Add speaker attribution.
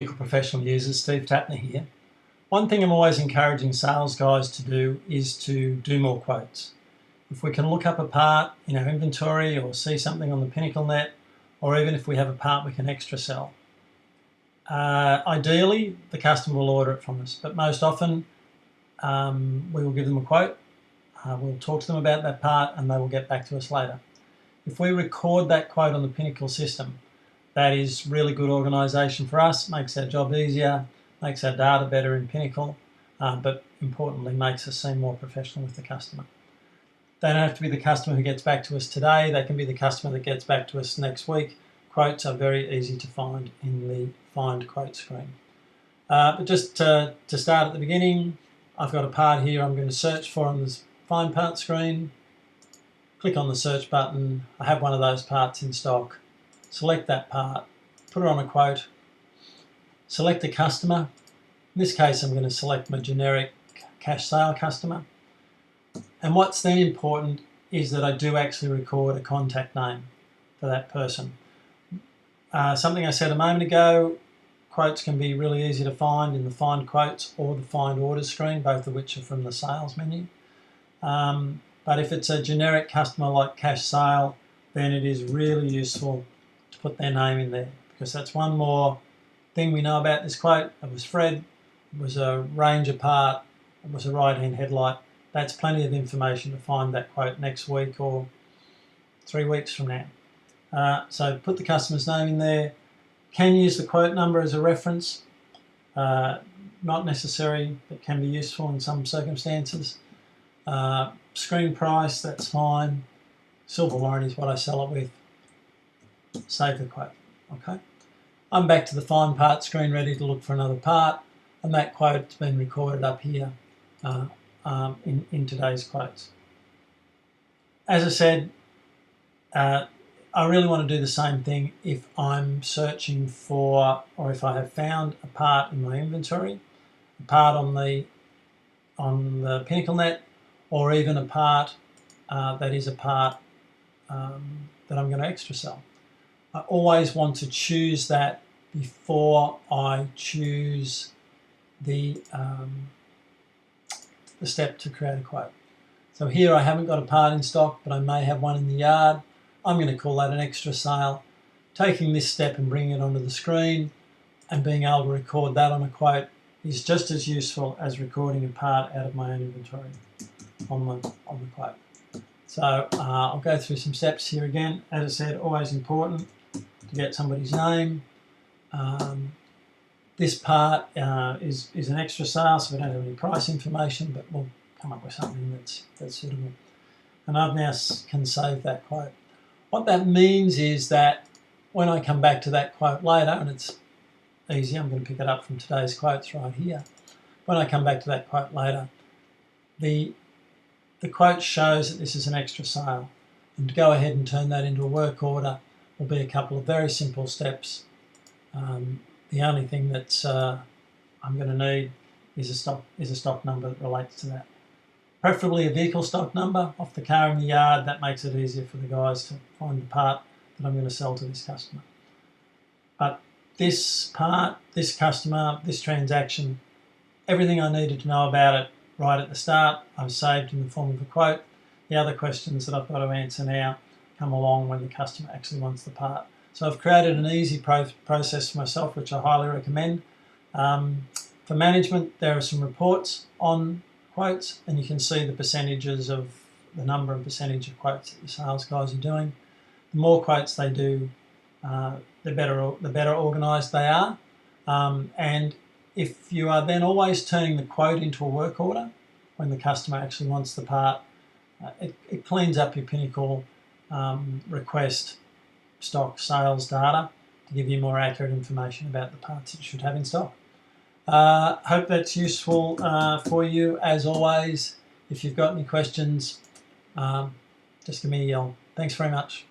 Speaker 1: Professional users, Steve Tapner here. One thing I'm always encouraging sales guys to do is to do more quotes. If we can look up a part in our inventory or see something on the Pinnacle net, or even if we have a part we can extra sell. Ideally, the customer will order it from us, but most often we will give them a quote, we'll talk to them about that part and they will get back to us later. If we record that quote on the Pinnacle system, that is really good organisation for us, makes our job easier, makes our data better in Pinnacle, but importantly makes us seem more professional with the customer. They don't have to be the customer who gets back to us today, they can be the customer that gets back to us next week. Quotes are very easy to find in the Find Quote screen. But just to start at the beginning, I've got a part here I'm going to search for on this Find Part screen. Click on the search button, I have one of those parts in stock. Select that part, put it on a quote, select a customer. In this case, I'm going to select my generic cash sale customer. And what's then important is that I do actually record a contact name for that person. Something I said a moment ago, quotes can be really easy to find in the Find Quotes or the Find Orders screen, both of which are from the sales menu. But if it's a generic customer like cash sale, then it is really useful to put their name in there, because that's one more thing we know about this quote. It was Fred, it was a Ranger part, it was a right-hand headlight. That's plenty of information to find that quote next week or 3 weeks from now. So put the customer's name in there. Can use the quote number as a reference. Not necessary, but can be useful in some circumstances. Screen price, that's fine. Silver warranty is what I sell it with. Save the quote. Okay. I'm back to the Find Part screen, ready to look for another part, and that quote's been recorded up here in today's quotes. As I said, I really want to do the same thing if I'm searching for, or if I have found a part in my inventory, a part on the Pinnacle net, or even a part that is a part that I'm going to extra sell. I always want to choose that before I choose the step to create a quote. So here I haven't got a part in stock, but I may have one in the yard. I'm going to call that an extra sale. Taking this step and bringing it onto the screen and being able to record that on a quote is just as useful as recording a part out of my own inventory on the quote. So I'll go through some steps here again. As I said, always important to get somebody's name. This part is an extra sale, so we don't have any price information, but we'll come up with something that's suitable. And I now can save that quote. What that means is that when I come back to that quote later, and it's easy, I'm going to pick it up from today's quotes right here. When I come back to that quote later, the quote shows that this is an extra sale. And to go ahead and turn that into a work order will be a couple of very simple steps. The only thing that I'm going to need is a stock number that relates to that. Preferably a vehicle stock number off the car in the yard. That makes it easier for the guys to find the part that I'm going to sell to this customer. But this part, this customer, this transaction, everything I needed to know about it right at the start, I've saved in the form of a quote. The other questions that I've got to answer now come along when the customer actually wants the part. So I've created an easy process for myself, which I highly recommend. For management, there are some reports on quotes, and you can see the percentages of the number and percentage of quotes that the sales guys are doing. The more quotes they do, the better organised they are. And if you are then always turning the quote into a work order when the customer actually wants the part, it cleans up your Pinnacle request stock sales data to give you more accurate information about the parts that you should have in stock. Hope that's useful for you. As always, if you've got any questions, just give me a yell. Thanks very much.